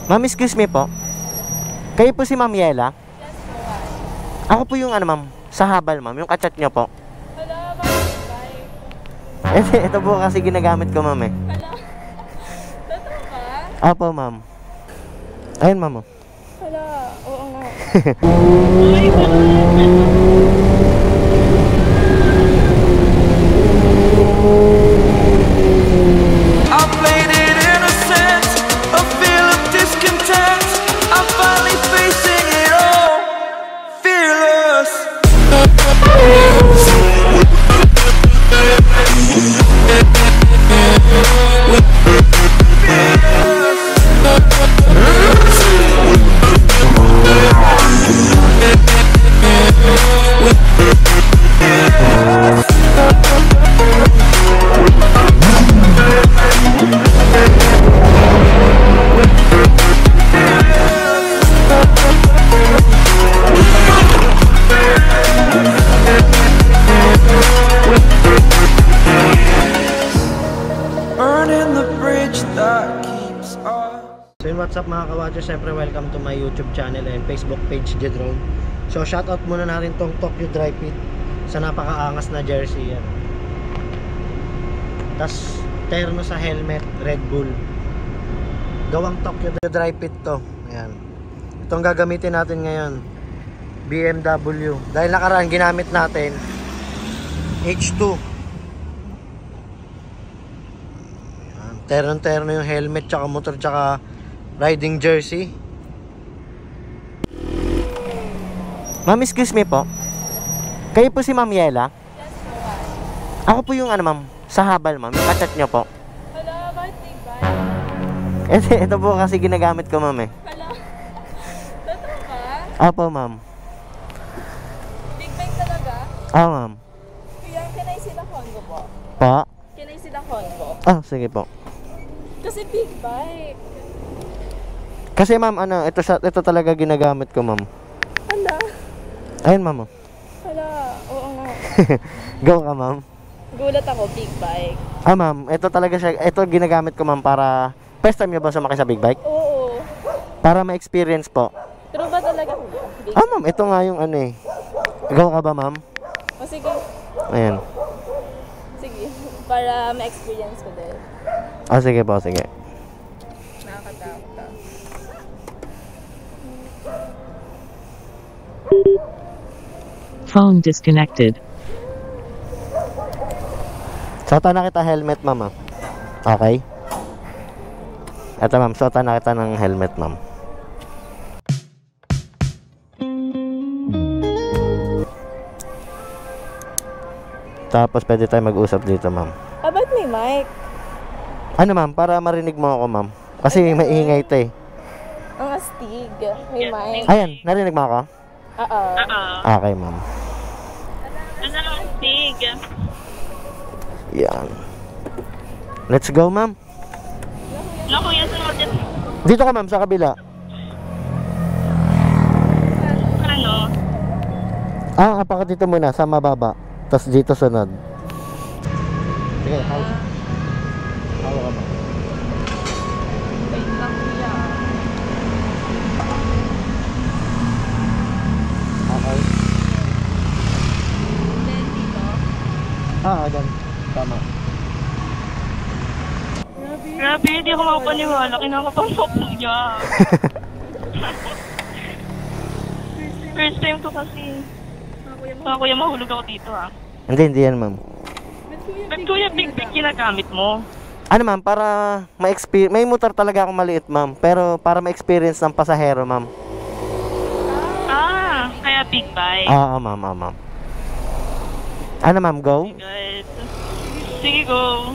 Ma'am, excuse me po. Kayo po si Ma'am Yela? Ako po yung ano ma'am, sa habal ma'am, yung kachat nyo po. Hala, bakit? Ito po kasi ginagamit ko ma'am eh. Hala, totoo ba? Opo ma'am. Ayun ma'am. Hala, oo nga. I played it innocent, a feel of discontent. I'm finally facing it all, fearless. Burning the bridge that keeps us. So yun, what's up mga kawadyo, syempre welcome to my YouTube channel and Facebook page, Jedrone. So shoutout muna natin tong Tokyo Dry Fit sa napakaangas na jersey yan. Tas terno sa helmet, Red Bull. Gawang Tokyo Dry Fit to. Ayan. Itong gagamitin natin ngayon, BMW. Dahil nakaraan ginamit natin H2. Terno yung helmet, tsaka motor, tsaka riding jersey. Ma'am, excuse me po. Kayo po si Ma'am Yela? Ako po yung ano ma'am, sa habal ma'am, yung kachat nyo po. Hala, bakit big bike? Ito po kasi ginagamit ko ma'am eh. Hala, totoo ba? Opo ma'am. Big bike talaga? Ma'am. Kuya, can I see the Hongo po? Po? Can I see the Hongo? Sige po. Kasi big bike. Kasi ma'am, ito talaga ginagamit ko ma'am. Hala, Ayun ma'am. hala, oo nga. Go ka ma'am. Gulat ako, big bike. Ma'am, ito talaga siya, ito ginagamit ko ma'am para, first time nyo ba sumakay sa big bike? Oo. Para ma-experience po. True ba talaga kuya? Big Ma'am, ito nga yung ano eh. Go ka ba ma'am? O sige, Ayan. sige. Para ma-experience ko din. Sige po, sige. Nakakatakot ah. Phone disconnected. Suotan na kita helmet ma'am. Okay? Eto ma'am, suotan na kita ng helmet ma'am. Tapos pwede tayo mag-usap dito ma'am. Ba't may mic? Ano ma'am, para marinig mo ako ma'am. Kasi maingay ito eh. Ang astig. May mic. Ayan, narinig mo ako? Oo. Okay ma'am. Ano ang astig? Yan. Let's go ma'am. Naku, yan sa mga Dito ka ma'am, sa kabila. ano? Apaka dito muna, sa mababa. Tapos dito sunod. Sige, hawak ka ma'am. Wait lang kuya. Okay. Then dito. Dyan. Tama. Grabe, hindi ako makapaniwala. Kinakapasok mo niya. First time ko kasi. Kuya, mahulog ako dito ah. Hindi yan ma'am. Ba't kuya, big ginagamit mo? Ano ma'am, para ma-experience, may motor talaga akong maliit ma'am, pero para ma-experience ng pasahero ma'am. Kaya big bike. Ma'am, ma'am. Ano ma'am, go? Good. Sige, go.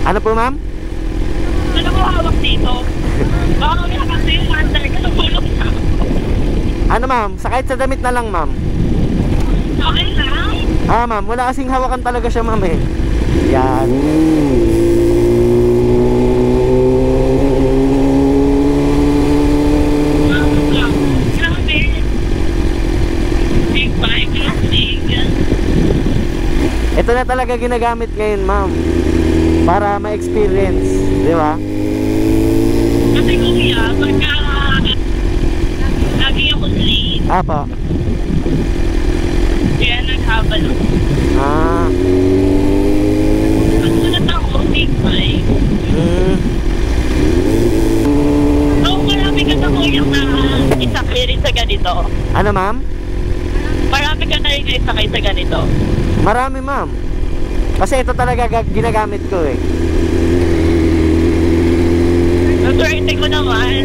Ano po ma'am? Ano ko hawak dito? Baka kami kasi yung under ka nabulok na. Ano ma'am, sakit sa damit na lang ma'am. Okay lang? Ma'am, wala kasing hawakan talaga siya ma'am eh. Yan. Ito na talaga ginagamit ngayon, ma'am. Para ma-experience, di ba? Kasi kuya, pagka lagi ako late, Apo. kaya naghabal ako. Ah. At wala ako, big bike. So, marami ka na kuya na isakay rin sa ganito. Ano, ma'am? Marami ka na rin isakay sa ganito. Marami, ma'am. Kasi ito talaga ginagamit ko eh. Ang swerte ko naman.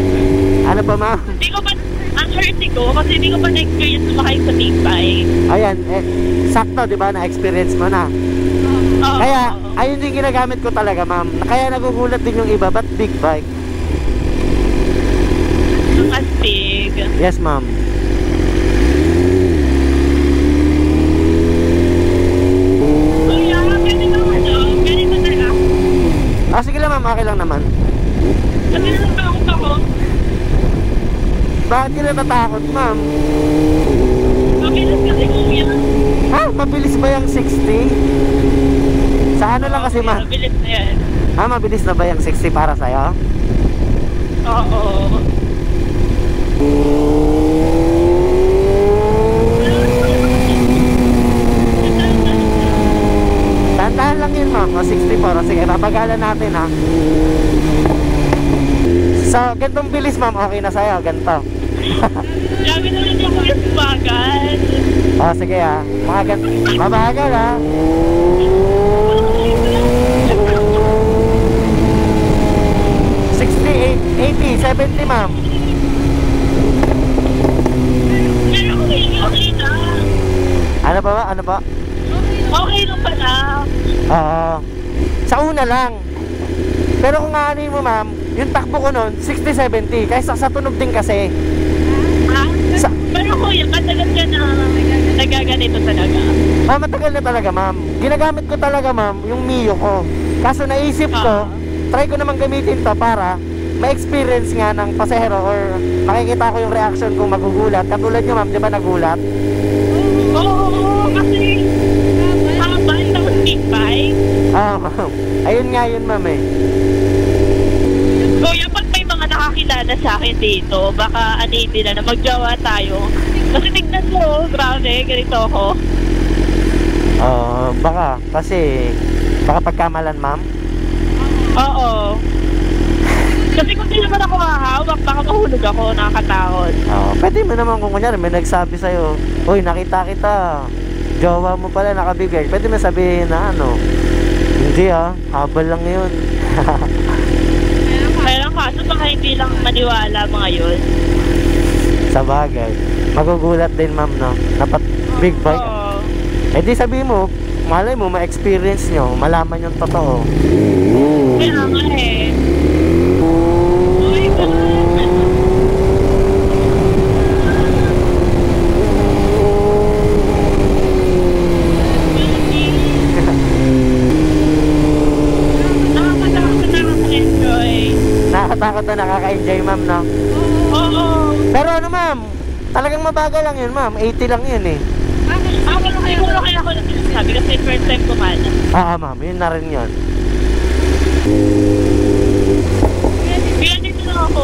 Ano pa, ma'am? Hindi ko pa, ang swerte ko, kasi hindi ko pa na-experience sumakay sa big bike. Ayan, sakto, di ba? Na-experience mo na. Oo. Kaya, ayun din ginagamit ko talaga, ma'am. Kaya nagugulat din yung iba, ba't big bike? Ang astig. Yes, ma'am. Kuya, pwede ba ganito na lang. Ah, sige lang, ma'am. Okay lang naman. Kasi natakot ako. Bakit ka natatakot, ma'am? Mabilis kasi kuya. Ha? Mabilis ba yung 60? Sa ano lang kasi, ma'am? Mabilis na yan. Ha? Mabilis na ba yung 60 para sa'yo? Oo. Tandahan lang yun, ma'am. O, 64. O, sige, papagalan natin, ha? So, gantong bilis, ma'am. Okay na sa'yo. Ganto. Sabi na rin ako yung bagal. O, sige, ha? Mga ganto. Mabagal, ha? 80, 70, ma'am. Pero okay na. Ano ba ba? Ano ba? Okay lang pala. Oo. Sa una lang. Pero kung aanin mo, ma'am, yung takbo ko nun, 60-70. Kaysa sa tunog din kasi. Pero kuya, matagal ka na nagaganito talaga. Ah, matagal na talaga, ma'am. Ginagamit ko talaga, ma'am, yung Mio ko. Kaso naisip ko, try ko naman gamitin to para ma-experience nga ng pasahero or makikita ko yung reaction kung magugulat. Katulad nyo, ma'am, di ba nagulat? Oo, kasi habang ako big bike. Ah, ma'am. Ayun nga yun, ma'am, eh. Kuya, pag may mga nakakilala sa akin dito, baka anin nila na magjawa tayo. Kasi tignan mo, grabe, ganito ako. Baka. Kasi, baka pagkamalan, ma'am. Oo. Kasi kung di naman ako hahawak, baka mahulog ako, nakakatakot. Pwede mo naman kung kunyari may nagsabi sa'yo, uy, nakita kita, jowa mo pala nakabigay. Pwede mo sabihin na ano, hindi habal lang yun. Kaya lang kaso baka hindi lang maniwala mga yun. Sa bagay, magugulat din, ma'am, no? Dapat big bike. Oo. Eh di sabihin mo, malay mo, ma-experience nyo, malaman yung totoo. Kaya nga eh. Uy, ganun. Nakakatakot na nakaka-enjoy, ma'am, no? Oo. Pero ano, ma'am, talagang mabagal lang yun, ma'am. 80 lang yun, eh. Siguro kaya ako sabi kasi first time ko man. Ma'am, yun na rin yun. Kaya dito na ako.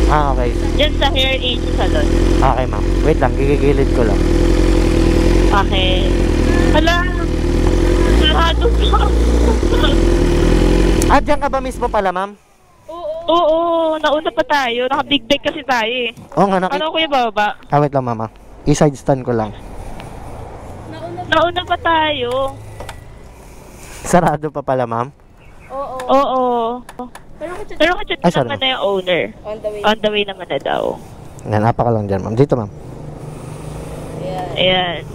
Okay. Diyan sa Hair Age Salon. Okay, ma'am. Wait lang, gigigilid ko lang. Okay. Hala. Sarado pa. Diyan ka ba mismo pala, ma'am? Oo, nauna pa tayo. Naka-big bag kasi tayo eh. Oo nga, Ano kuya baba? wait lang, mama. I-side stand ko lang. Nauna pa tayo. Sarado pa pala, ma'am? Oo. Pero kung Ay, sorry, naman na yung owner. On the way naman na daw. Nanapa ka lang dyan, ma'am. Dito, ma'am. Ayan.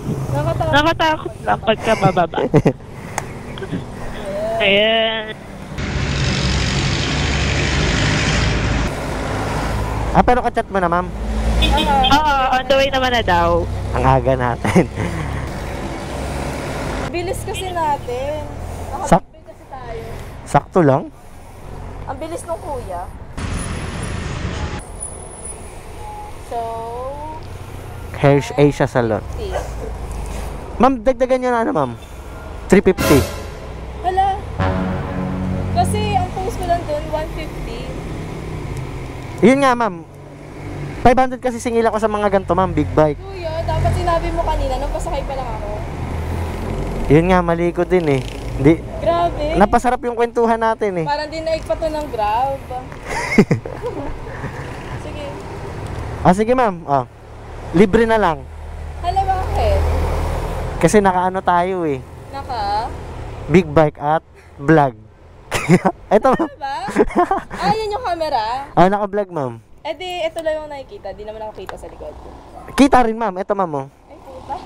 Nakatakot lang pagka bababa. Ayan. Pero ka-chat mo na, ma'am. Oo, on the way naman na daw. Ang aga natin. Bilis kasi natin. Sak- Nakabibig kasi tayo. Sakto lang. Ang bilis ng kuya. So, Hair Asia Salon. Ma'am, dagdagan nyo na ano, ma'am? 350. Hala. Kasi ang post ko lang doon, 150. Yun nga, ma'am. 500 kasi singil ako sa mga ganito, ma'am. Big bike. Kuya, dapat sinabi mo kanina nung pasakay pa lang ako. Yun nga, mali ko din eh. Hindi. Grabe. Napasarap yung kwentuhan natin eh. Parang dinaig pa to ng Grab. Sige. Sige, ma'am. Libre na lang. Hala, bakit? Kasi nakaano tayo eh. Naka? Big bike at vlog. Ito, ma'am. Diba? Yan yung camera. Naka-vlog, ma'am. Di, ito lang yung nakikita. Di naman ako kita sa likod. Kita rin, ma'am. Ito, ma'am. Oh. Ay, puta.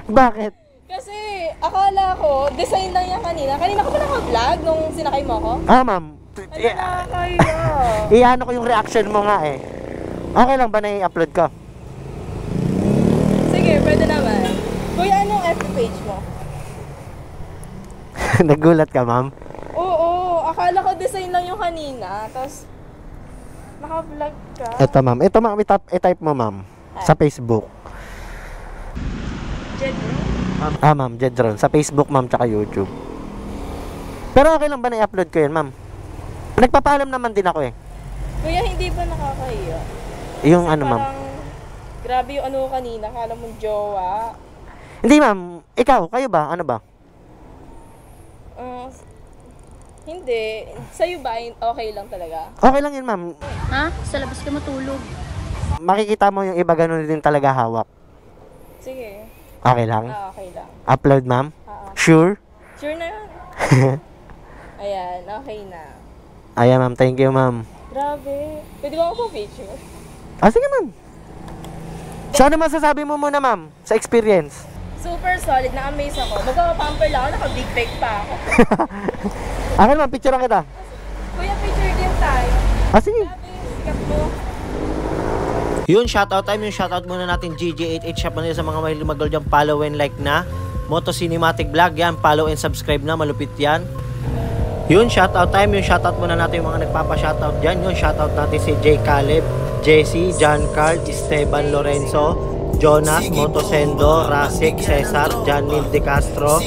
Bakit? Kasi, akala ko, design lang yan kanina. Kanina ko pa naka-vlog nung sinakay mo ako. Ma'am. Ano nakakaya? Iano ko yung reaction mo nga eh. Okay lang ba na i-upload ko? Sige, pwede naman. Kuya, anong FB page mo? Nagulat ka, ma'am? Oo, akala ko design lang yung kanina. Tapos, naka-vlog ka. Ito, ma'am. Ito, ma'am. I-type mo, ma'am. Sa Facebook. Jedro? Ma'am. Jedron. Sa Facebook, ma'am, tsaka YouTube. Pero okay lang ba na i-upload ko yun, ma'am? Nagpapaalam naman din ako eh. Kuya, hindi ba nakakahiya? Yung Kasi ano, ma'am? parang, grabe yung ano kanina. Akala mong jowa. Hindi, ma'am. Ikaw, kayo ba? Ano ba? Hindi. Sa'yo ba, okay lang talaga? Okay lang yun, ma'am. Ha? Sa labas ka matulog. Makikita mo yung iba ganun din talaga hawak. Sige. Okay lang? Okay lang. Upload, ma'am? Oo. Sure? Sure na yun. Ayan, okay na. Ayan, ma'am. Thank you, ma'am. Grabe. Pwede ba ako picture? Sige, ma'am. So, ano masasabi mo muna, ma'am? Sa experience? Super solid. Na-amaze ako. Magpapamper lang ako. Naka-big bag pa ako. Akin, ma'am. Picturean kita. Kuya, picture din tayo. Sige. Grabe, sikat mo. Yun, shoutout time. Yung shoutout muna natin GG88 Shop Manila sa mga mahilig mag-gold dyan. Follow and like na. Moto Cinematic Vlog yan. Follow and subscribe na. Malupit yan. Yun, shoutout time. Yung shoutout muna natin yung mga nagpapa-shoutout dyan. Yun, shoutout natin si J. Caleb, Jesse, John Carl, Esteban Lorenzo, Jonas, Motosendo, Rasik, Cesar, Janil De Castro,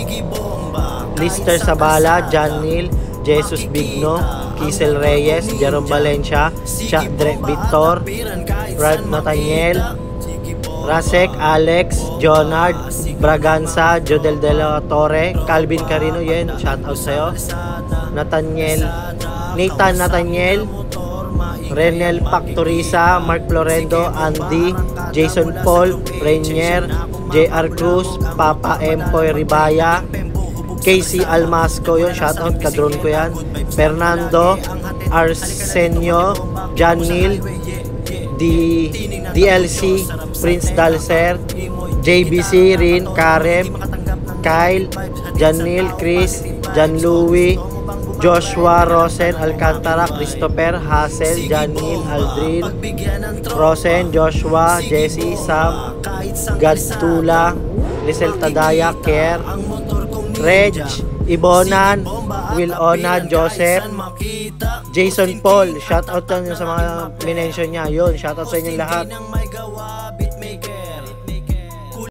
Lister Sabala, Janil, Jesus Bigno, Kisel Reyes, Jerome Valencia, Chadre Victor, Brad Nathaniel, Rasek, Alex, Jonard, Braganza, Jodel De La Torre, Calvin Carino, yun, shoutout sa'yo, Nathaniel, Nathan Nathaniel, Renel Pactoriza, Mark Florendo, Andy, Jason Paul, Rainier, JR Cruz, Papa Empoy Ribaya, Casey Almasco, yun, shoutout, kadron ko yan, Fernando, Arsenio, Janil, DLC, Prince Dalser, JBC, Rin, Karem, Kyle, Janil, Chris, Jan Louie, Joshua, Rosen, Alcantara, Christopher, Hassel, Janil, Aldrin, Rosen, Joshua, Jesse, Sam, Gadtula, Lisel Tadaya, Kerr, Reg, Ibonan, Wilona, Joseph, Jason Paul, shoutout lang yun sa mga minention niya. Yun, shoutout sa inyo lahat.